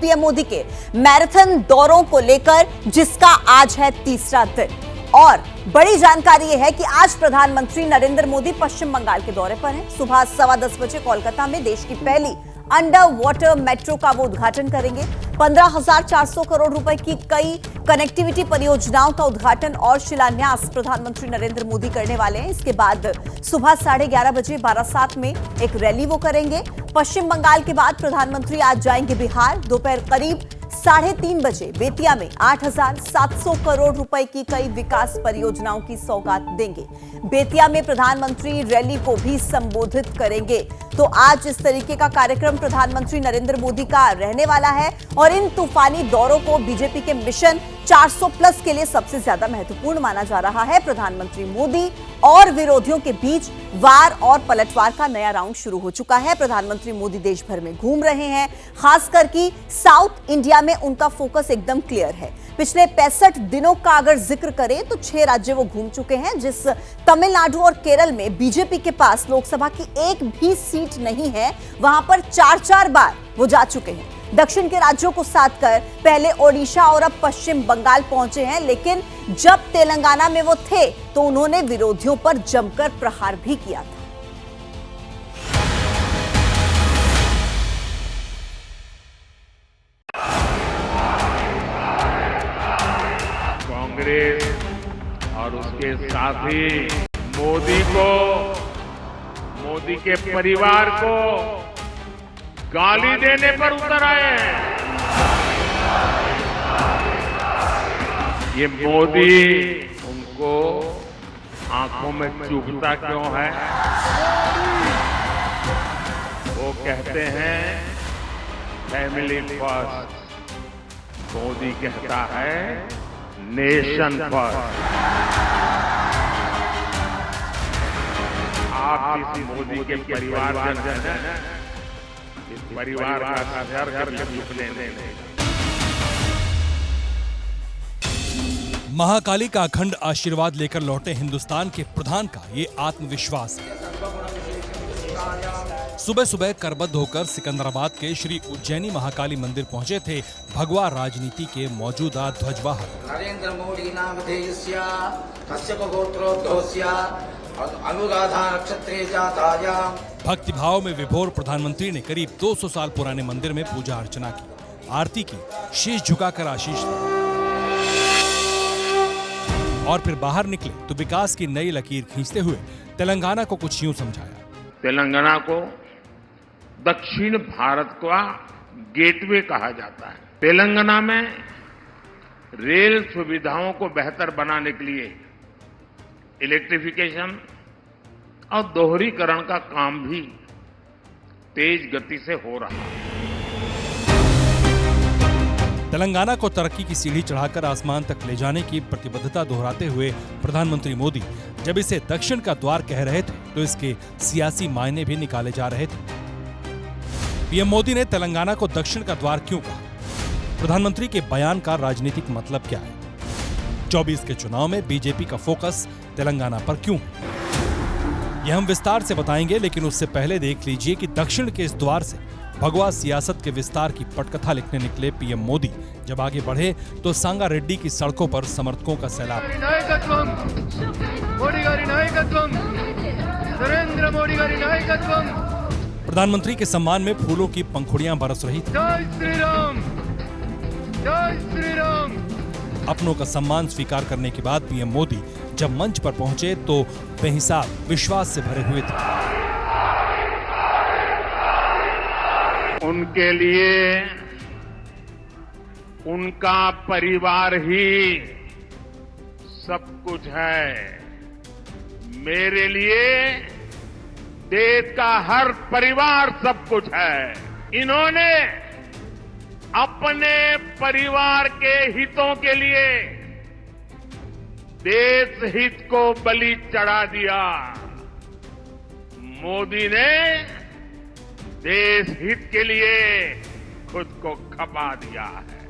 PM Modi के marathon दौरों को लेकर, जिसका आज है तीसरा दिन। और बड़ी जानकारी यह है कि आज प्रधानमंत्री नरेंद्र मोदी पश्चिम बंगाल के दौरे पर हैं। सुबह 10:15 बजे कोलकाता में देश की पहली अंडर वाटर मेट्रो का वो उद्घाटन करेंगे। 15,400 करोड़ रुपए की कई कनेक्टिविटी परियोजनाओं का उद्घाटन और शिलान्यास प्रधानमंत्री नरेंद्र मोदी करने वाले हैं। इसके बाद सुबह 11:30 बजे बारासात में एक रैली वो करेंगे। पश्चिम बंगाल के बाद प्रधानमंत्री आज जाएंगे बिहार। दोपहर करीब 3:30 बजे बेतिया में 8,700 करोड़ रुपए की कई विकास परियोजनाओं की सौगात देंगे। बेतिया में प्रधानमंत्री रैली को भी संबोधित करेंगे। तो आज इस तरीके का कार्यक्रम प्रधानमंत्री नरेंद्र मोदी का रहने वाला है और इन तूफानी दौरों को बीजेपी के मिशन 400+ के लिए सबसे ज्यादा महत्वपूर्ण माना जा रहा है। प्रधानमंत्री मोदी और विरोधियों के बीच वार और पलटवार का नया राउंड शुरू हो चुका है। प्रधानमंत्री मोदी देश भर में घूम रहे हैं, खासकर कि साउथ इंडिया में उनका फोकस एकदम क्लियर है। पिछले 65 दिनों का अगर जिक्र करें तो 6 राज्य वो घूम चुके हैं, जिस तमिलनाडु और केरल में बीजेपी के पास लोकसभा की एक भी सीट नहीं है, वहां पर 4 बार वो जा चुके हैं। दक्षिण के राज्यों को साथ कर पहले ओडिशा और अब पश्चिम बंगाल पहुंचे हैं, लेकिन जब तेलंगाना में वो थे तो उन्होंने विरोधियों पर जमकर प्रहार भी किया था। कांग्रेस और उसके साथी मोदी के परिवार को गाली देने पर उतर आए हैं। ये मोदी उनको आंखों में चुभता क्यों है? वो कहते हैं फैमिली फर्स्ट, मोदी कहता है नेशन फर्स्ट। आप इस मोदी के परिवार जन इस परिवार का घर घर लेने महाकाली का अखंड आशीर्वाद लेकर लौटे हिंदुस्तान के प्रधान का ये आत्मविश्वास है। सुबह सुबह करबद्ध होकर सिकंदराबाद के श्री उज्जैनी महाकाली मंदिर पहुंचे थे भगवा राजनीति के मौजूदा ध्वजवाहक नरेंद्र मोदी नाम धेयस्य कश्यप गोत्रोद्भवस्य अनुराधा नक्षत्रे जाताया। भक्ति भाव में विभोर प्रधानमंत्री ने करीब 200 साल पुराने मंदिर में पूजा अर्चना की, आरती की, शीश झुकाकर आशीष दिया और फिर बाहर निकले तो विकास की नई लकीर खींचते हुए तेलंगाना को कुछ यूं समझाया। तेलंगाना को दक्षिण भारत का गेटवे कहा जाता है। तेलंगाना में रेल सुविधाओं को बेहतर बनाने के लिए इलेक्ट्रिफिकेशन और दोहरीकरण का काम भी तेज गति से हो रहा है। तेलंगाना को तरक्की की सीढ़ी चढ़ाकर आसमान तक ले जाने की प्रतिबद्धता दोहराते हुए प्रधानमंत्री मोदी जब इसे दक्षिण का द्वार कह रहे थे तो इसके सियासी मायने भी निकाले जा रहे थे। पीएम मोदी ने तेलंगाना को दक्षिण का द्वार क्यों कहा? प्रधानमंत्री के बयान का राजनीतिक मतलब क्या है? 24 के चुनाव में बीजेपी का फोकस तेलंगाना पर क्यों है? यह हम विस्तार से बताएंगे, लेकिन उससे पहले देख लीजिए कि दक्षिण के इस द्वार से भगवा सियासत के विस्तार की पटकथा लिखने निकले पीएम मोदी जब आगे बढ़े तो सांगारेड्डी की सड़कों पर समर्थकों का सैलाब। प्रधानमंत्री के सम्मान में फूलों की पंखुड़ियां बरस रही थी। जय श्री राम, जय श्री राम। अपनों का सम्मान स्वीकार करने के बाद पीएम मोदी जब मंच पर पहुंचे तो बेहिसाब विश्वास से भरे हुए थे। उनके लिए उनका परिवार ही सब कुछ है। मेरे लिए देश का हर परिवार सब कुछ है। इन्होंने अपने परिवार के हितों के लिए देश हित को बलि चढ़ा दिया। मोदी ने देश हित के लिए खुद को खपा दिया है।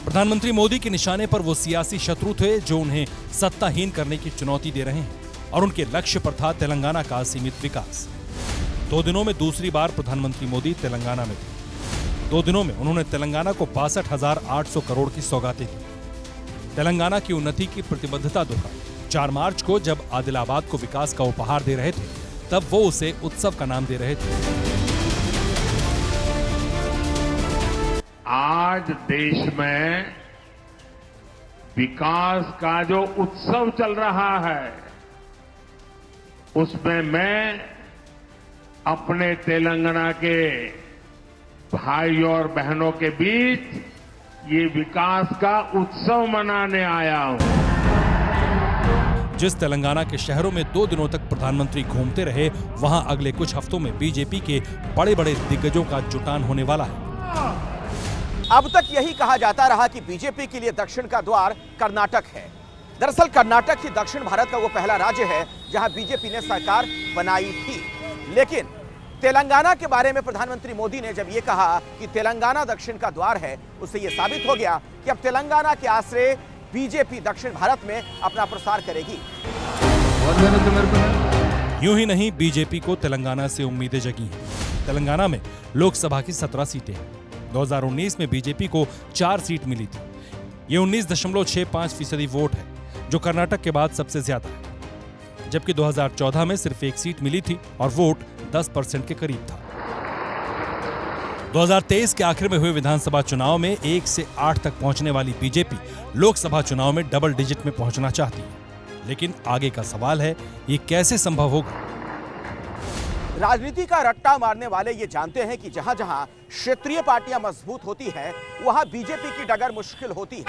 प्रधानमंत्री मोदी के निशाने पर वो सियासी शत्रु थे जो उन्हें सत्ताहीन करने की चुनौती दे रहे हैं और उनके लक्ष्य पर था तेलंगाना का सीमित विकास। 2 दिनों में दूसरी बार प्रधानमंत्री मोदी तेलंगाना में थे। 2 दिनों में उन्होंने तेलंगाना को 62,800 करोड़ की सौगातें दी। तेलंगाना की उन्नति की प्रतिबद्धता दोहराई। 4 मार्च को जब आदिलाबाद को विकास का उपहार दे रहे थे, तब वो उसे उत्सव का नाम दे रहे थे। आज देश में विकास का जो उत्सव चल रहा है, उसमें मैं अपने तेलंगाना के भाई और बहनों के बीच ये विकास का उत्सव मनाने आया हूं। जिस तेलंगाना के शहरों में 2 दिनों तक प्रधानमंत्री घूमते रहे, वहां अगले कुछ हफ्तों में बीजेपी के बड़े-बड़े दिग्गजों का जुटान होने वाला है। अब तक यही कहा जाता रहा कि बीजेपी के लिए दक्षिण का द्वार कर्नाटक है। दरअसल कर्नाटक ही दक्षिण भारत का वो पहला राज्य है जहां बीजेपी ने सरकार बनाई थी। लेकिन तेलंगाना के बारे में प्रधानमंत्री मोदी ने जब ये कहा कि तेलंगाना दक्षिण का द्वार है, उससे ये साबित हो गया कि अब तेलंगाना के आश्रय बीजेपी दक्षिण भारत में अपना प्रसार करेगी। यूं ही नहीं, बीजेपी को तेलंगाना से उम्मीदें जगी हैं। तेलंगाना में लोकसभा की 17 सीटें हैं। 2019 में बीजेपी को 4 सीट मिली थी। ये 19.65% वोट है, जो कर्नाटक के बाद सबसे ज्यादा है। जबकि 2014 में सिर्फ 1 सीट मिली थी और वोट 10% के करीब था। 2023 के आखिर में हुए विधानसभा चुनाव में 1 से 8 तक पहुंचने वाली बीजेपी लोकसभा चुनाव में डबल डिजिट में पहुंचना चाहती है। लेकिन आगे का सवाल है, ये कैसे संभव होगा? राजनीति का रट्टा मारने वाले ये जानते हैं कि जहां जहां क्षेत्रीय पार्टियां मजबूत होती हैं, वहां बीजेपी की डगर मुश्किल होती है,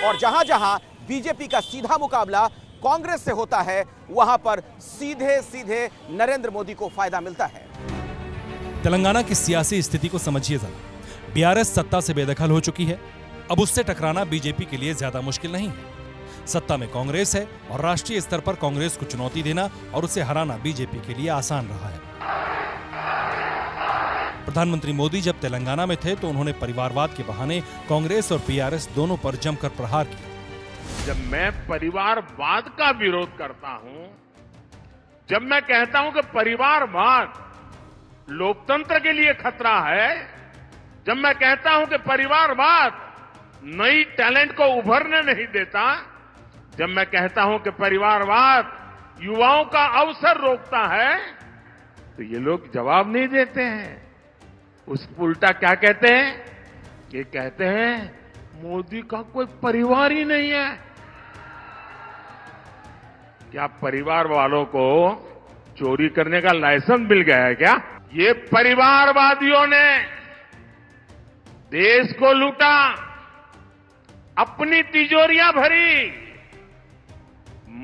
और जहां जहां बीजेपी का सीधा मुकाबला कांग्रेस से होता है, वहां पर सीधे सीधे नरेंद्र मोदी को फायदा मिलता है। तेलंगाना की सियासी स्थिति को समझिए जरा। बीआरएस सत्ता से बेदखल हो चुकी है। अब उससे टकराना बीजेपी के लिए ज्यादा मुश्किल नहीं है। सत्ता में कांग्रेस है और राष्ट्रीय स्तर पर कांग्रेस को चुनौती देना और उसे हराना बीजेपी के लिए आसान रहा है। प्रधानमंत्री मोदी जब तेलंगाना में थे तो उन्होंने परिवारवाद के बहाने कांग्रेस और बीआरएस दोनों पर जमकर प्रहार किया। जब मैं परिवारवाद का विरोध करता हूं, जब मैं कहता हूं कि परिवारवाद लोकतंत्र के लिए खतरा है, जब मैं कहता हूं कि परिवारवाद नई टैलेंट को उभरने नहीं देता, जब मैं कहता हूं कि परिवारवाद युवाओं का अवसर रोकता है, तो ये लोग जवाब नहीं देते हैं। उस उल्टा क्या कहते हैं? ये कहते हैं मोदी का कोई परिवार ही नहीं है। क्या परिवार वालों को चोरी करने का लाइसेंस मिल गया है क्या? ये परिवारवादियों ने देश को लूटा, अपनी तिजोरियां भरी।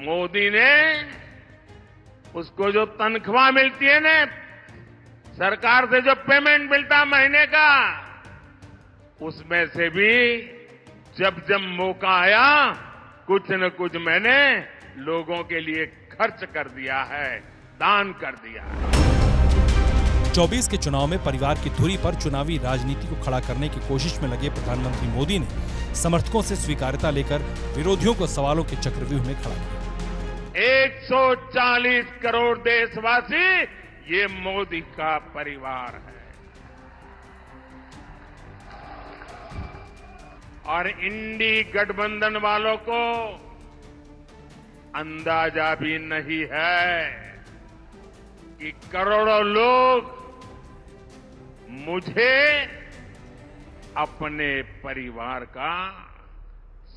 मोदी ने उसको जो तनख्वाह मिलती है ना, सरकार से जो पेमेंट मिलता महीने का, उसमें से भी जब जब मौका आया, कुछ न कुछ मैंने लोगों के लिए खर्च कर दिया है, दान कर दिया है। 24 के चुनाव में परिवार की धुरी पर चुनावी राजनीति को खड़ा करने की कोशिश में लगे प्रधानमंत्री मोदी ने समर्थकों से स्वीकार्यता लेकर विरोधियों को सवालों के चक्रव्यूह में खड़ा किया। 140 करोड़ देशवासी ये मोदी का परिवार है, और इंडी गठबंधन वालों को अंदाजा भी नहीं है कि करोड़ों लोग मुझे अपने परिवार का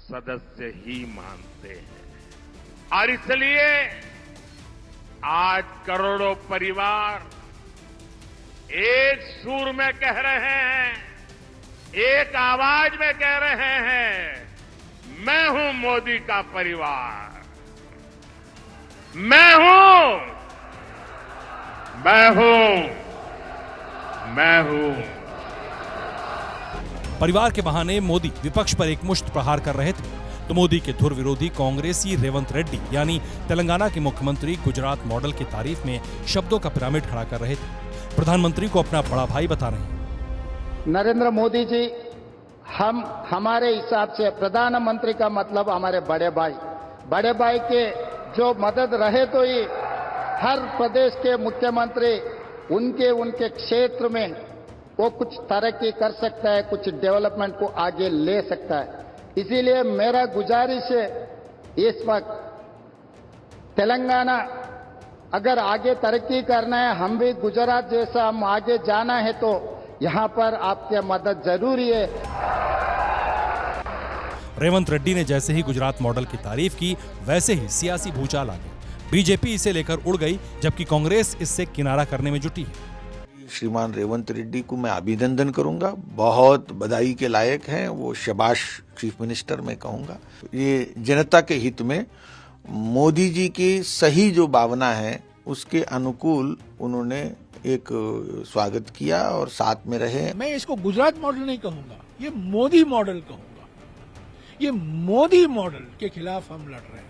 सदस्य ही मानते हैं। और इसलिए आज करोड़ों परिवार एक सुर में कह रहे हैं, एक आवाज में कह रहे हैं, मैं हूं मोदी का परिवार, मैं हूं, मैं हूं, मैं हूं। परिवार के बहाने मोदी विपक्ष पर एक मुश्त प्रहार कर रहे थे, तो मोदी के धुर विरोधी कांग्रेसी रेवंत रेड्डी यानी तेलंगाना के मुख्यमंत्री गुजरात मॉडल की तारीफ में शब्दों का पिरामिड खड़ा कर रहे थे। प्रधानमंत्री को अपना बड़ा भाई बता रहे हैं। नरेंद्र मोदी जी, हमारे हिसाब से प्रधानमंत्री का मतलब हमारे बड़े भाई के जो मदद रहे तो ही हर प्रदेश के मुख्यमंत्री उनके उनके क्षेत्र में वो कुछ तरक्की कर सकता है, कुछ डेवलपमेंट को आगे ले सकता है। इसीलिए मेरा गुजारिश है, इस वक्त तेलंगाना अगर आगे तरक्की करना है, हम भी गुजरात जैसा हम आगे जाना है, तो यहां पर आपकी मदद जरूरी है। रेवंत रेड्डी ने जैसे ही गुजरात मॉडल की तारीफ की, वैसे ही सियासी भूचाल आ गया। बीजेपी इसे लेकर उड़ गई, जबकि कांग्रेस इससे किनारा करने में जुटी है। श्रीमान रेवंत रेड्डी को मैं अभिनंदन करूंगा, बहुत बधाई के लायक हैं वो, शाबाश चीफ मिनिस्टर मैं कहूंगा। ये जनता के हित में मोदी जी की सही जो भावना है उसके अनुकूल उन्होंने एक स्वागत किया और साथ में रहे। मैं इसको गुजरात मॉडल नहीं कहूंगा, ये मोदी मॉडल कहूंगा। ये मोदी मॉडल के खिलाफ हम लड़ रहे हैं।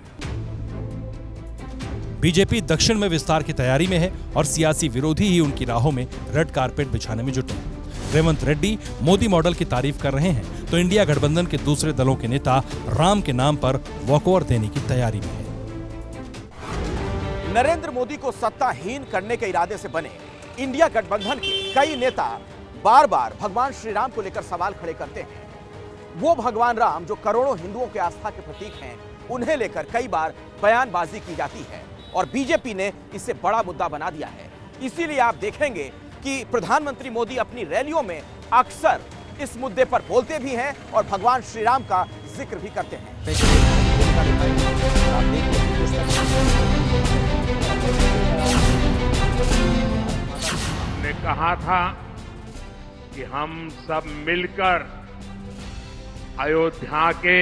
बीजेपी दक्षिण में विस्तार की तैयारी में है और सियासी विरोधी ही उनकी राहों में रेड कारपेट बिछाने में जुटे हैं। रेवंत रेड्डी मोदी मॉडल की तारीफ कर रहे हैं, तो इंडिया गठबंधन के दूसरे दलों के नेता राम के नाम पर वॉकओवर देने की तैयारी में है। नरेंद्र मोदी को सत्ताहीन करने के इरादे से बने इंडिया गठबंधन के कई नेता बार बार भगवान श्री राम को लेकर सवाल खड़े करते हैं। वो भगवान राम जो करोड़ों हिंदुओं के आस्था के प्रतीक हैं, उन्हें लेकर कई बार बयानबाजी की जाती है और बीजेपी ने इसे बड़ा मुद्दा बना दिया है। इसीलिए आप देखेंगे कि प्रधानमंत्री मोदी अपनी रैलियों में अक्सर इस मुद्दे पर बोलते भी हैं और भगवान श्री राम का जिक्र भी करते हैं। ने कहा था कि हम सब मिलकर अयोध्या के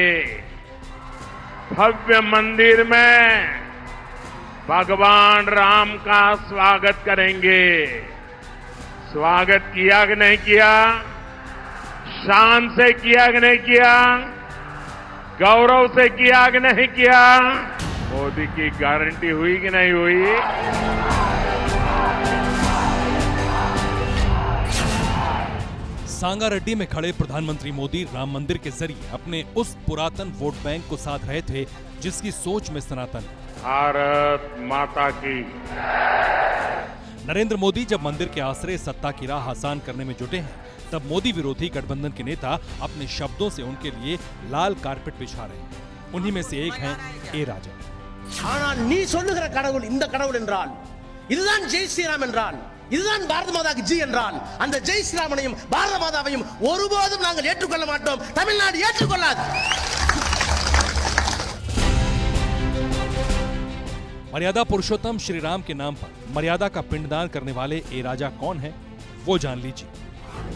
भव्य मंदिर में भगवान राम का स्वागत करेंगे। स्वागत किया कि नहीं किया? शान से किया कि नहीं किया? गौरव से किया कि नहीं किया? मोदी की गारंटी हुई कि नहीं हुई? सांगारेड्डी में खड़े प्रधानमंत्री मोदी राम मंदिर के जरिए अपने उस पुरातन वोट बैंक को साध रहे थे जिसकी सोच में सनातन है। भारत माता की। नरेंद्र मोदी जब मंदिर के आश्रय सत्ता की राह आसान करने में जुटे हैं, तब मोदी विरोधी गठबंधन के नेता अपने शब्दों से उनके लिए लाल कारपेट बिछा रहे हैं। उन्हीं में से एक हैं ए राजा। ஆனால் நீ சொல்லுகிற கடவுள் இந்த கடவுள் என்றால், இதுதான் ஜெய் ஸ்ரீராம் என்றால், இதுதான் பாரத மாதாக்கு ஜி என்றால், அந்த ஜெய் ஸ்ரீராமனையும் பாரத மாதாவையும் ஒருபோதும் நாங்கள் ஏற்றுக்கொள்ள மாட்டோம். தமிழ்நாடு ஏற்றுக்கொள்ளாது. मर्यादा पुरुषोत्तम श्री राम के नाम पर मर्यादा का पिंडदान करने वाले ए राजा कौन है, वो जान लीजिए।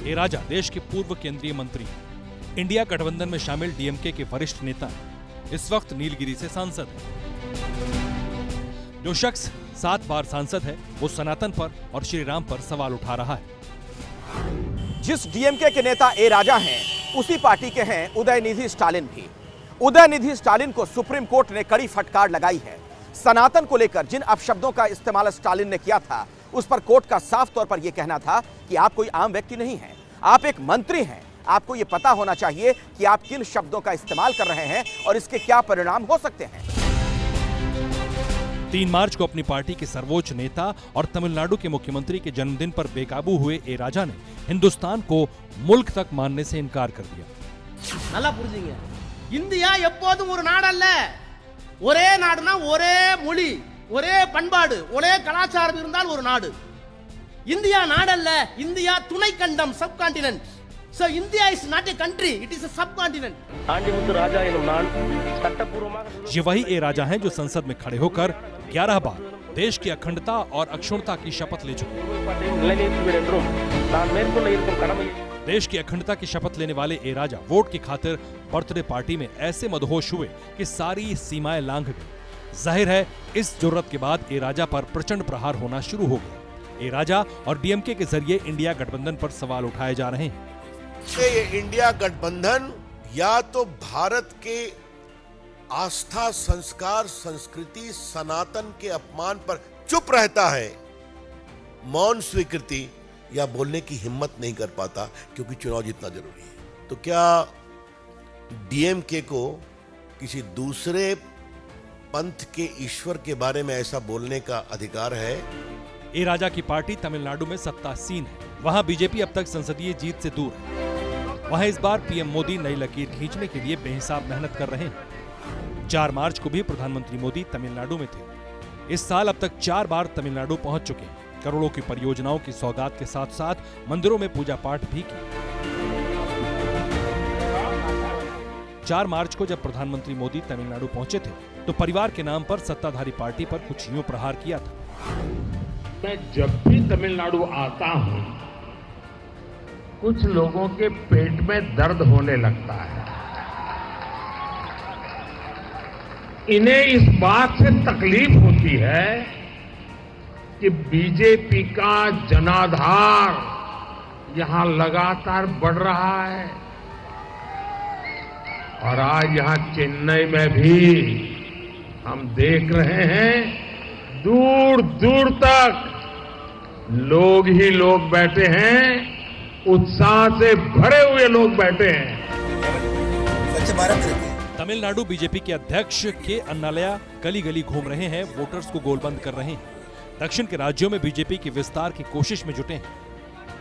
ए राजा देश के पूर्व केंद्रीय मंत्री, इंडिया गठबंधन में शामिल डीएमके के वरिष्ठ नेता, इस वक्त नीलगिरी से सांसद है। जो शख्स 7 बार सांसद है, वो सनातन पर और श्री राम पर सवाल उठा रहा है। जिस डीएमके के नेता ए राजा हैं, उसी पार्टी के हैं उदयनिधि स्टालिन भी। उदयनिधि स्टालिन को सुप्रीम कोर्ट ने कड़ी फटकार लगाई है। सनातन को लेकर जिन अपशब्दों का इस्तेमाल स्टालिन ने किया था, उस पर कोर्ट का साफ तौर पर यह कहना था कि आप कोई आम व्यक्ति नहीं हैं, आप एक मंत्री हैं। आपको यह पता होना चाहिए कि आप किन शब्दों का इस्तेमाल कर रहे हैं और इसके क्या परिणाम हो सकते हैं। 3 मार्च को अपनी पार्टी के सर्वोच्च नेता और तमिलनाडु के मुख्यमंत्री के जन्मदिन पर बेकाबू हुए ए राजा ने हिंदुस्तान को मुल्क तक मानने से इनकार कर दिया। நல்லா புரிஞ்சுங்க, இந்தியா எப்போதும் ஒரு நாடு அல்ல. ஒரே நாடுனா ஒரே மொழி, ஒரே பண்பாடு, ஒரே கலாச்சாரம் இருந்தால் ஒரு நாடு. இந்தியா நாடல்ல, இந்தியா துணை கண்டம், sub continent. So India is not a country, it is a subcontinent. Andimuthu Raja எனும் நான் சட்டபூர்வமாக ये वही ए राजा हैं जो संसद में खड़े होकर 11 बार देश की अखंडता और अक्षुण्णता की शपथ ले चुके हैं। देश की अखंडता की शपथ लेने वाले ए राजा वोट की खातिर बर्थडे पार्टी में ऐसे मदहोश हुए कि सारी सीमाएं लांघ गई। जाहिर है इस जुर्रत के बाद ए राजा पर प्रचंड प्रहार होना शुरू हो गया। ए राजा और डीएमके के जरिए इंडिया गठबंधन पर सवाल उठाए जा रहे हैं। ये इंडिया गठबंधन या तो भारत के आस्था, संस्कार, संस्कृति, सनातन के अपमान पर चुप रहता है, मौन स्वीकृति या बोलने की हिम्मत नहीं कर पाता क्योंकि चुनाव जीतना जरूरी है। तो क्या डीएमके को किसी दूसरे पंथ के ईश्वर के बारे में ऐसा बोलने का अधिकार है? ए राजा की पार्टी तमिलनाडु में सत्तासीन है। वहां बीजेपी अब तक संसदीय जीत से दूर है। वहां इस बार पीएम मोदी नई लकीर खींचने के लिए बेहिसाब मेहनत कर रहे हैं। 4 मार्च को भी प्रधानमंत्री मोदी तमिलनाडु में थे। इस साल अब तक 4 बार तमिलनाडु पहुंच चुके हैं। करोड़ों की परियोजनाओं की सौगात के साथ साथ मंदिरों में पूजा पाठ भी की। 4 मार्च को जब प्रधानमंत्री मोदी तमिलनाडु पहुंचे थे तो परिवार के नाम पर सत्ताधारी पार्टी पर कुछ यूं प्रहार किया था। मैं जब भी तमिलनाडु आता हूं, कुछ लोगों के पेट में दर्द होने लगता है। इन्हें इस बात से तकलीफ होती है कि बीजेपी का जनाधार यहां लगातार बढ़ रहा है और आज यहां चेन्नई में भी हम देख रहे हैं दूर दूर तक लोग ही लोग बैठे हैं, उत्साह से भरे हुए लोग बैठे हैं। स्वच्छ भारत तमिलनाडु बीजेपी के अध्यक्ष के अन्नालया गली गली घूम रहे हैं, वोटर्स को गोलबंद कर रहे हैं। दक्षिण के राज्यों में बीजेपी की विस्तार की कोशिश में जुटे हैं।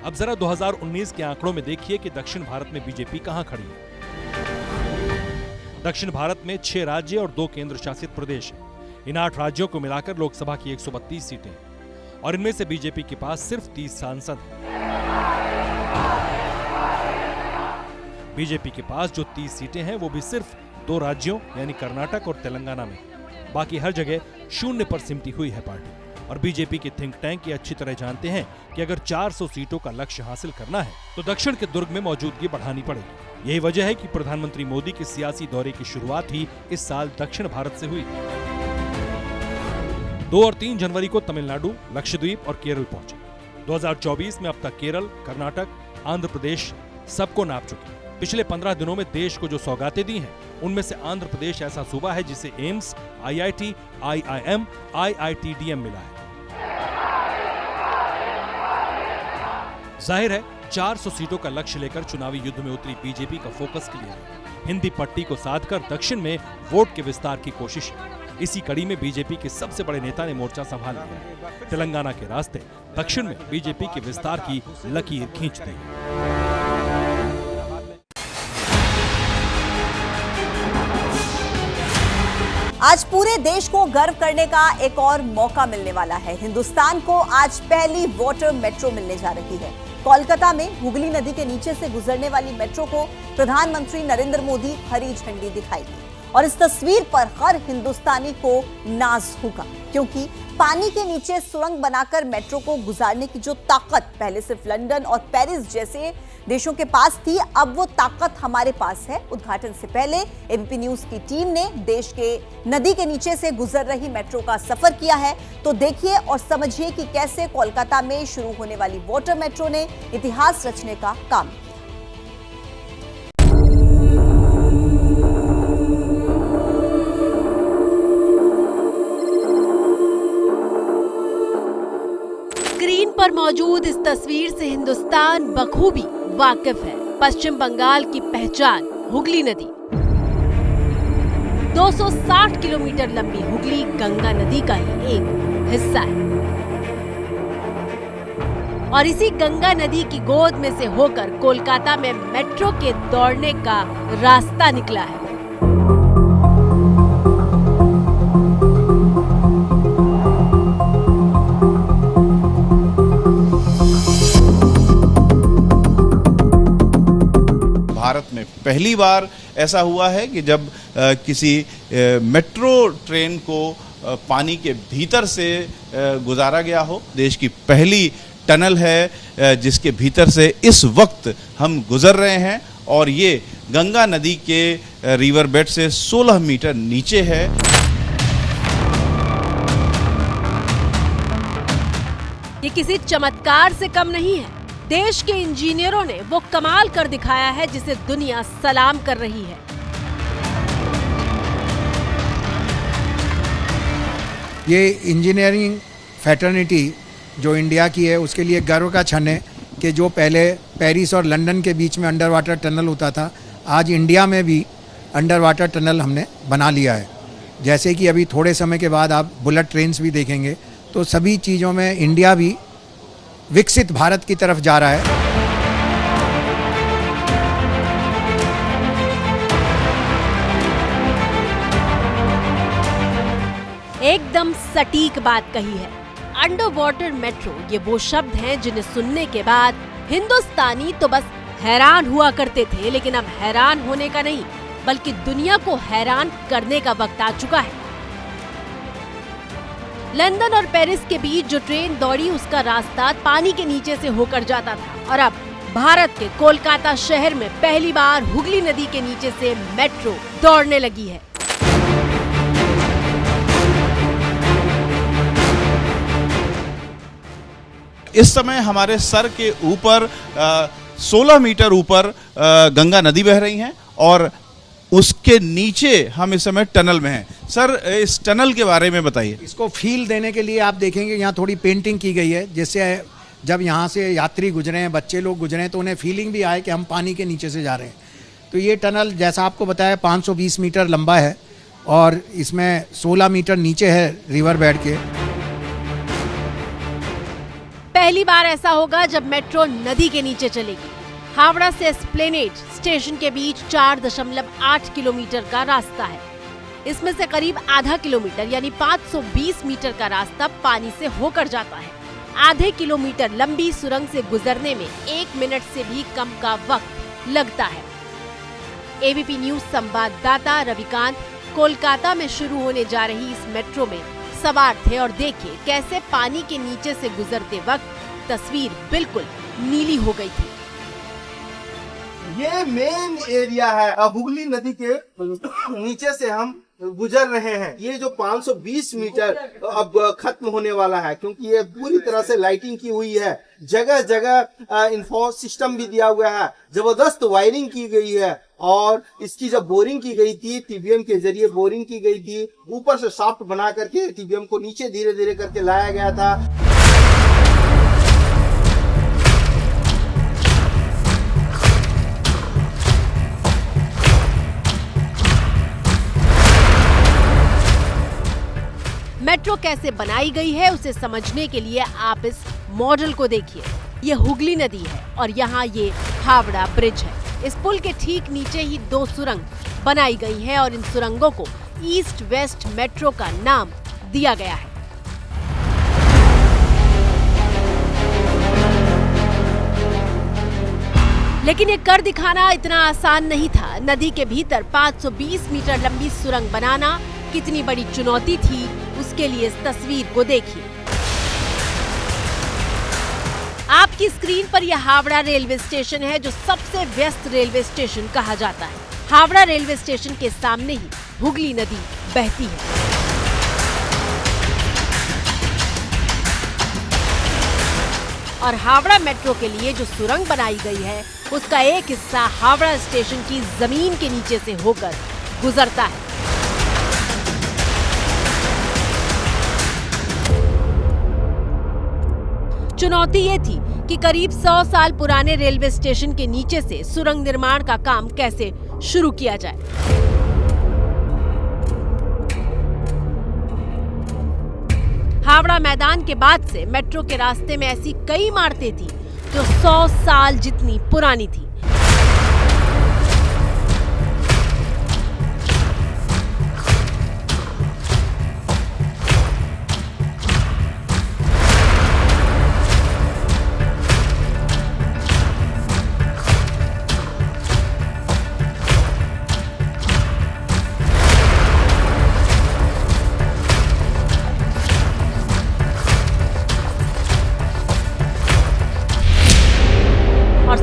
अब जरा 2019 के आंकड़ों में देखिए कि दक्षिण भारत में बीजेपी कहां खड़ी है। दक्षिण भारत में 6 राज्य और 2 केंद्र शासित प्रदेश हैं। इन 8 राज्यों को मिलाकर लोकसभा की 132 सीटें हैं और इनमें से बीजेपी के पास सिर्फ 30 सांसद हैं। बीजेपी के पास जो 30 सीटें हैं वो भी सिर्फ 2 राज्यों यानी कर्नाटक और तेलंगाना में। बाकी हर जगह 0 पर सिमटी हुई है पार्टी। और बीजेपी के थिंक टैंक ये अच्छी तरह जानते हैं कि अगर 400 सीटों का लक्ष्य हासिल करना है तो दक्षिण के दुर्ग में मौजूदगी बढ़ानी पड़ेगी। यही वजह है कि प्रधानमंत्री मोदी के सियासी दौरे की शुरुआत ही इस साल दक्षिण भारत से हुई। 2 और 3 जनवरी को तमिलनाडु, लक्षद्वीप और केरल पहुंचे। 2024 में अब तक केरल, कर्नाटक, आंध्र प्रदेश सबको नाप चुके। पिछले 15 दिनों में देश को जो सौगातें दी हैं, उनमें से आंध्र प्रदेश ऐसा सूबा है जिसे एम्स, IIT, IIM, IITDM मिला है। जाहिर है 400 सीटों का लक्ष्य लेकर चुनावी युद्ध में उतरी बीजेपी का फोकस क्लियर है। हिंदी पट्टी को साधकर दक्षिण में वोट के विस्तार की कोशिश है। इसी कड़ी में बीजेपी के सबसे बड़े नेता ने मोर्चा संभाल लिया है। तेलंगाना के रास्ते दक्षिण में बीजेपी के विस्तार की लकीर खींचते हैं। आज पूरे देश को गर्व करने का एक और मौका मिलने वाला है। हिंदुस्तान को आज पहली वाटर मेट्रो मिलने जा रही है। कोलकाता में हुगली नदी के नीचे से गुजरने वाली मेट्रो को प्रधानमंत्री नरेंद्र मोदी हरी झंडी दिखाएंगे और इस तस्वीर पर हर हिंदुस्तानी को नाज होगा, क्योंकि पानी के नीचे सुरंग बनाकर मेट्रो को गुजारने की जो ताकत पहले सिर्फ लंदन और पेरिस जैसे देशों के पास थी, अब वो ताकत हमारे पास है। उद्घाटन से पहले एबीपी न्यूज की टीम ने देश के नदी के नीचे से गुजर रही मेट्रो का सफर किया है। तो देखिए और समझिए कि कैसे कोलकाता में शुरू होने वाली वाटर मेट्रो ने इतिहास रचने का काम किया। स्क्रीन पर मौजूद इस तस्वीर से हिंदुस्तान बखूबी वाकिफ है। पश्चिम बंगाल की पहचान हुगली नदी। 260 किलोमीटर लंबी हुगली गंगा नदी का ही एक हिस्सा है और इसी गंगा नदी की गोद में से होकर कोलकाता में मेट्रो के दौड़ने का रास्ता निकला है। भारत में पहली बार ऐसा हुआ है कि जब किसी मेट्रो ट्रेन को पानी के भीतर से गुजारा गया हो। देश की पहली टनल है जिसके भीतर से इस वक्त हम गुजर रहे हैं और ये गंगा नदी के रिवर बेड से 16 मीटर नीचे है। ये किसी चमत्कार से कम नहीं है। देश के इंजीनियरों ने वो कमाल कर दिखाया है जिसे दुनिया सलाम कर रही है। ये इंजीनियरिंग फैटर्निटी जो इंडिया की है उसके लिए गर्व का क्षण है कि जो पहले पेरिस और लंदन के बीच में अंडर वाटर टनल होता था, आज इंडिया में भी अंडर वाटर टनल हमने बना लिया है। जैसे कि अभी थोड़े समय के बाद आप बुलेट ट्रेन्स भी देखेंगे, तो सभी चीज़ों में इंडिया भी विकसित भारत की तरफ जा रहा है। एकदम सटीक बात कही है। अंडर वाटर मेट्रो, ये वो शब्द हैं जिन्हें सुनने के बाद हिंदुस्तानी तो बस हैरान हुआ करते थे, लेकिन अब हैरान होने का नहीं बल्कि दुनिया को हैरान करने का वक्त आ चुका है। लंदन और पेरिस के बीच जो ट्रेन दौड़ी उसका रास्ता पानी के नीचे से होकर जाता था, और अब भारत के कोलकाता शहर में पहली बार हुगली नदी के नीचे से मेट्रो दौड़ने लगी है। इस समय हमारे सर के ऊपर 16 मीटर ऊपर गंगा नदी बह रही है और उसके नीचे हम इस समय टनल में हैं। सर, इस टनल के बारे में बताइए। इसको फील देने के लिए आप देखेंगे यहाँ थोड़ी पेंटिंग की गई है, जिससे जब यहाँ से यात्री गुजरे हैं, बच्चे लोग गुजरे हैं, तो उन्हें फीलिंग भी आए कि हम पानी के नीचे से जा रहे हैं। तो ये टनल जैसा आपको बताया 520 मीटर लंबा है और इसमें 16 मीटर नीचे है रिवर बेड के। पहली बार ऐसा होगा जब मेट्रो नदी के नीचे चलेगी। हावड़ा से एस्प्लेनेड स्टेशन के बीच 4.8 किलोमीटर का रास्ता है। इसमें से करीब आधा किलोमीटर यानी 520 मीटर का रास्ता पानी से होकर जाता है। आधे किलोमीटर लंबी सुरंग से गुजरने में 1 मिनट से भी कम का वक्त लगता है। एबीपी न्यूज संवाददाता रविकांत कोलकाता में शुरू होने जा रही इस मेट्रो में सवार थे और देखिए कैसे पानी के नीचे से गुजरते वक्त तस्वीर बिल्कुल नीली हो गई थी। ये मेन एरिया है, हुगली नदी के नीचे से हम गुजर रहे हैं। ये जो 520 मीटर अब खत्म होने वाला है, क्योंकि ये पूरी तरह से लाइटिंग की हुई है, जगह जगह इंफो सिस्टम भी दिया हुआ है, जबरदस्त वायरिंग की गई है। और इसकी जब बोरिंग की गई थी, टीबीएम के जरिए बोरिंग की गई थी, ऊपर से शाफ्ट बना करके टीबीएम को नीचे धीरे धीरे करके लाया गया था। मेट्रो कैसे बनाई गई है उसे समझने के लिए आप इस मॉडल को देखिए। ये हुगली नदी है और यहाँ ये हावड़ा ब्रिज है। इस पुल के ठीक नीचे ही 2 सुरंग बनाई गई है और इन सुरंगों को ईस्ट वेस्ट मेट्रो का नाम दिया गया है। लेकिन ये कर दिखाना इतना आसान नहीं था। नदी के भीतर 520 मीटर लंबी सुरंग बनाना कितनी बड़ी चुनौती थी, उसके लिए इस तस्वीर को देखिए। आपकी स्क्रीन पर यह हावड़ा रेलवे स्टेशन है, जो सबसे व्यस्त रेलवे स्टेशन कहा जाता है। हावड़ा रेलवे स्टेशन के सामने ही हुगली नदी बहती है। और हावड़ा मेट्रो के लिए जो सुरंग बनाई गई है, उसका एक हिस्सा हावड़ा स्टेशन की जमीन के नीचे से होकर गुजरता है। चुनौती ये थी कि करीब 100 साल पुराने रेलवे स्टेशन के नीचे से सुरंग निर्माण का काम कैसे शुरू किया जाए। हावड़ा मैदान के बाद से मेट्रो के रास्ते में ऐसी कई इमारतें थी जो 100 साल जितनी पुरानी थी।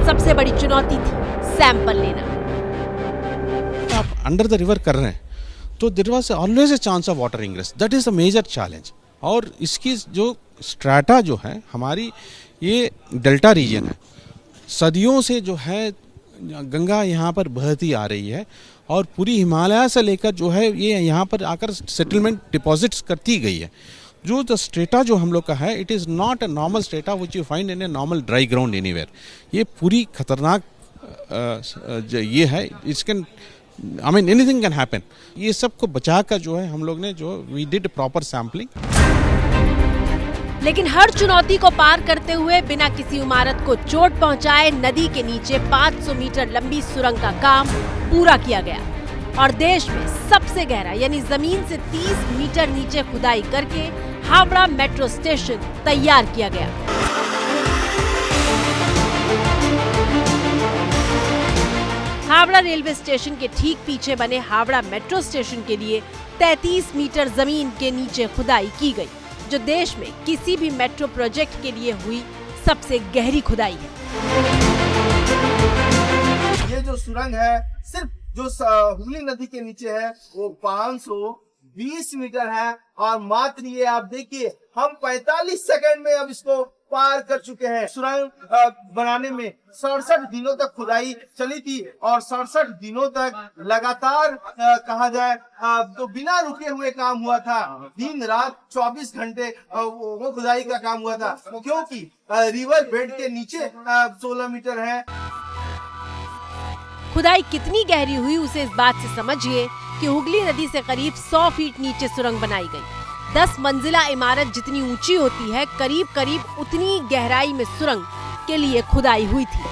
सबसे बड़ी चुनौती थी सैंपल लेना। आप अंडर द रिवर कर रहे हैं तो there was always a chance of water ingress, that is the major challenge. और इसकी जो स्ट्रैटा जो है हमारी, ये डेल्टा रीजन है, सदियों से जो है गंगा यहाँ पर बहती आ रही है और पूरी हिमालय से लेकर जो है ये यहाँ पर आकर सेटलमेंट डिपॉजिट्स करती गई है। जो द स्ट्रेटा जो हम लोग का है, it is not a normal strata which you find in a normal dry ground anywhere. ये पूरी खतरनाक ये है, it's can I mean anything can happen. ये सब को बचा कर जो है हम लोग ने जो वी डिड प्रॉपर सैम्पलिंग। लेकिन हर चुनौती को पार करते हुए बिना किसी इमारत को चोट पहुंचाए नदी के नीचे 500 मीटर लंबी सुरंग का काम पूरा किया गया और देश में सबसे गहरा यानी जमीन से 30 मीटर नीचे खुदाई करके हावड़ा मेट्रो स्टेशन तैयार किया गया। हावड़ा रेलवे स्टेशन के ठीक पीछे बने हावड़ा मेट्रो स्टेशन के लिए 33 मीटर जमीन के नीचे खुदाई की गई, जो देश में किसी भी मेट्रो प्रोजेक्ट के लिए हुई सबसे गहरी खुदाई है। ये जो सुरंग है सिर्फ जो हुगली नदी के नीचे है वो 520 मीटर है और मात्र ये आप देखिए हम 45 सेकंड में अब इसको पार कर चुके हैं। सुरंग बनाने में 67 दिनों तक खुदाई चली थी और 67 दिनों तक लगातार कहा जाए तो बिना रुके हुए काम हुआ था। दिन रात 24 घंटे वो खुदाई का काम हुआ था, क्योंकि रिवर बेड के नीचे 16 मीटर है। खुदाई कितनी गहरी हुई उसे इस बात से समझिए कि हुगली नदी से करीब 100 फीट नीचे सुरंग बनाई गई। 10 मंजिला इमारत जितनी ऊंची होती है करीब करीब उतनी गहराई में सुरंग के लिए खुदाई हुई थी।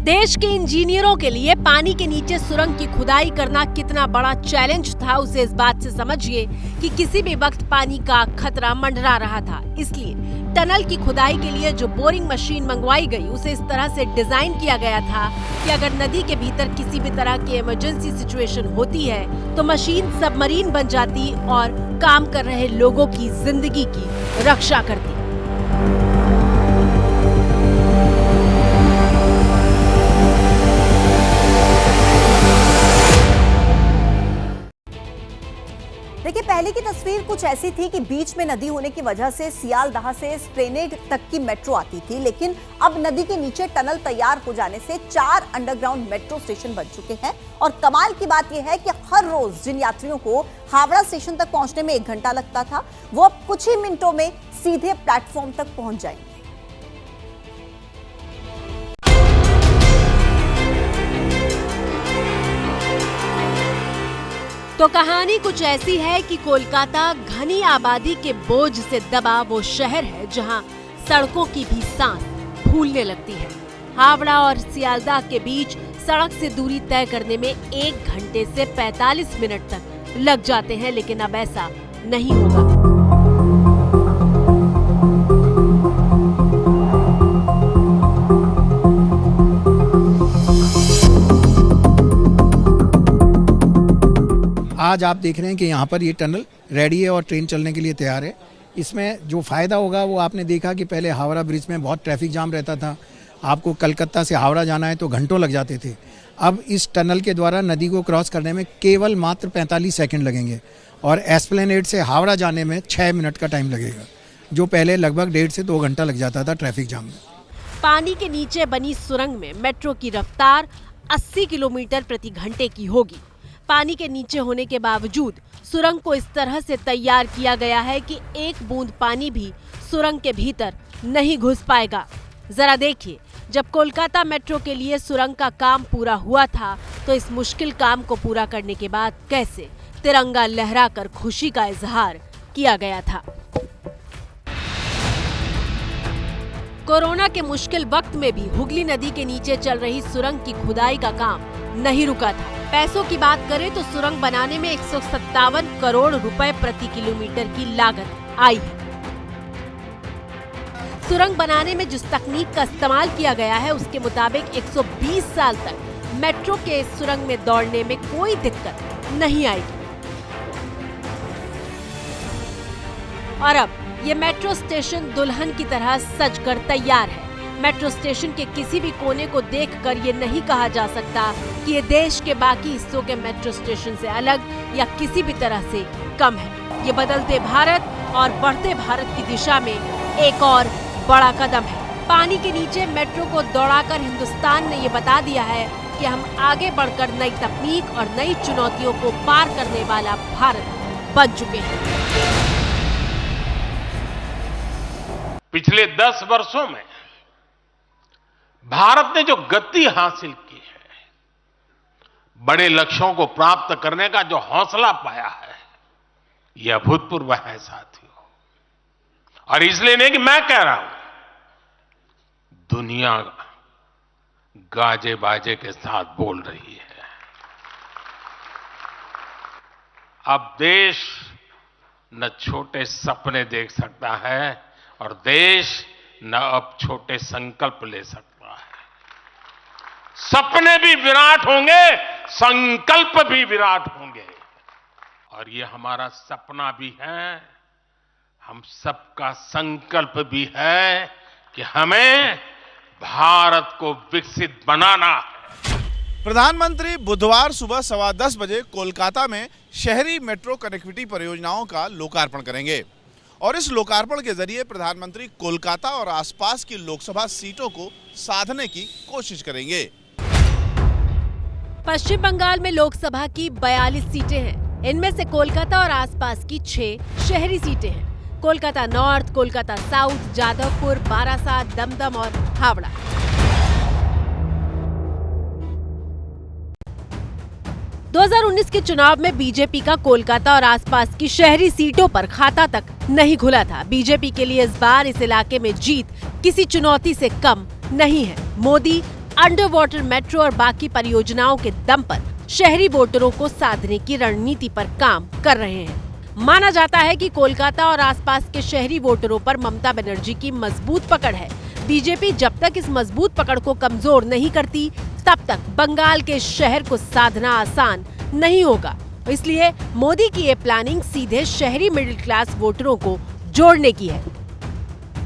देश के इंजीनियरों के लिए पानी के नीचे सुरंग की खुदाई करना कितना बड़ा चैलेंज था उसे इस बात से समझिए कि किसी भी वक्त पानी का खतरा मंडरा रहा था। इसलिए टनल की खुदाई के लिए जो बोरिंग मशीन मंगवाई गई उसे इस तरह से डिजाइन किया गया था कि अगर नदी के भीतर किसी भी तरह की इमरजेंसी सिचुएशन होती है तो मशीन सबमरीन बन जाती और काम कर रहे लोगों की जिंदगी की रक्षा करती। देखिए, पहले की तस्वीर कुछ ऐसी थी कि बीच में नदी होने की वजह से सियालदह से एस्प्लेनेड तक की मेट्रो आती थी, लेकिन अब नदी के नीचे टनल तैयार हो जाने से 4 अंडरग्राउंड मेट्रो स्टेशन बन चुके हैं। और कमाल की बात यह है कि हर रोज जिन यात्रियों को हावड़ा स्टेशन तक पहुंचने में 1 घंटा लगता था, वो अब कुछ ही मिनटों में सीधे प्लेटफॉर्म तक पहुंच जाएंगे। तो कहानी कुछ ऐसी है कि कोलकाता घनी आबादी के बोझ से दबा वो शहर है जहां सड़कों की भी सांस फूलने लगती है। हावड़ा और सियालदह के बीच सड़क से दूरी तय करने में 1 घंटे से 45 मिनट तक लग जाते हैं, लेकिन अब ऐसा नहीं होगा। आज आप देख रहे हैं कि यहाँ पर ये टनल रेडी है और ट्रेन चलने के लिए तैयार है। इसमें जो फ़ायदा होगा वो आपने देखा कि पहले हावड़ा ब्रिज में बहुत ट्रैफिक जाम रहता था, आपको कलकत्ता से हावड़ा जाना है तो घंटों लग जाते थे। अब इस टनल के द्वारा नदी को क्रॉस करने में केवल मात्र 45 सेकंड लगेंगे और एस्प्लेनेड से हावड़ा जाने में 6 मिनट का टाइम लगेगा, जो पहले लगभग 1.5 से 2 घंटा लग जाता था ट्रैफिक जाम में। पानी के नीचे बनी सुरंग में मेट्रो की रफ्तार 80 किलोमीटर प्रति घंटे की होगी। पानी के नीचे होने के बावजूद सुरंग को इस तरह से तैयार किया गया है कि एक बूंद पानी भी सुरंग के भीतर नहीं घुस पाएगा। जरा देखिए, जब कोलकाता मेट्रो के लिए सुरंग का काम पूरा हुआ था तो इस मुश्किल काम को पूरा करने के बाद कैसे तिरंगा लहराकर खुशी का इजहार किया गया था। कोरोना के मुश्किल वक्त में भी हुगली नदी के नीचे चल रही सुरंग की खुदाई का काम नहीं रुका था। पैसों की बात करें तो सुरंग बनाने में 157 करोड़ रुपए प्रति किलोमीटर की लागत आई है। सुरंग बनाने में जिस तकनीक का इस्तेमाल किया गया है उसके मुताबिक 120 साल तक मेट्रो के इस सुरंग में दौड़ने में कोई दिक्कत नहीं आएगी। और अब ये मेट्रो स्टेशन दुल्हन की तरह सजकर तैयार है। मेट्रो स्टेशन के किसी भी कोने को देखकर ये नहीं कहा जा सकता कि ये देश के बाकी हिस्सों के मेट्रो स्टेशन से अलग या किसी भी तरह से कम है। ये बदलते भारत और बढ़ते भारत की दिशा में एक और बड़ा कदम है। पानी के नीचे मेट्रो को दौड़ाकर हिंदुस्तान ने ये बता दिया है कि हम आगे बढ़कर नई तकनीक और नई चुनौतियों को पार करने वाला भारत बन चुके हैं। पिछले 10 वर्षों में भारत ने जो गति हासिल की है बड़े लक्ष्यों को प्राप्त करने का जो हौसला पाया है, यह अभूतपूर्व है साथियों। और इसलिए नहीं कि मैं कह रहा हूं, दुनिया गाजे बाजे के साथ बोल रही है। अब देश न छोटे सपने देख सकता है और देश न अब छोटे संकल्प ले सकता है। सपने भी विराट होंगे, संकल्प भी विराट होंगे। और ये हमारा सपना भी है, हम सबका संकल्प भी है कि हमें भारत को विकसित बनाना है। प्रधानमंत्री बुधवार सुबह 10:15 बजे कोलकाता में शहरी मेट्रो कनेक्टिविटी परियोजनाओं का लोकार्पण करेंगे और इस लोकार्पण के जरिए प्रधानमंत्री कोलकाता और आसपास की लोकसभा सीटों को साधने की कोशिश करेंगे। पश्चिम बंगाल में लोकसभा की 42 सीटें हैं। इनमें से कोलकाता और आसपास की 6 शहरी सीटें हैं। कोलकाता नॉर्थ, कोलकाता साउथ, जादवपुर, बारासात, दमदम और हावड़ा। – 2019 के चुनाव में बीजेपी का कोलकाता और आसपास की शहरी सीटों पर खाता तक नहीं खुला था। बीजेपी के लिए इस बार इस इलाके में जीत किसी चुनौती से कम नहीं है। मोदी अंडर वाटर मेट्रो और बाकी परियोजनाओं के दम पर शहरी वोटरों को साधने की रणनीति पर काम कर रहे हैं। माना जाता है कि कोलकाता और आसपास के शहरी वोटरों पर ममता बनर्जी की मजबूत पकड़ है। बीजेपी जब तक इस मजबूत पकड़ को कमजोर नहीं करती, तब तक बंगाल के शहर को साधना आसान नहीं होगा। इसलिए मोदी की ये प्लानिंग सीधे शहरी मिडिल क्लास वोटरों को जोड़ने की है।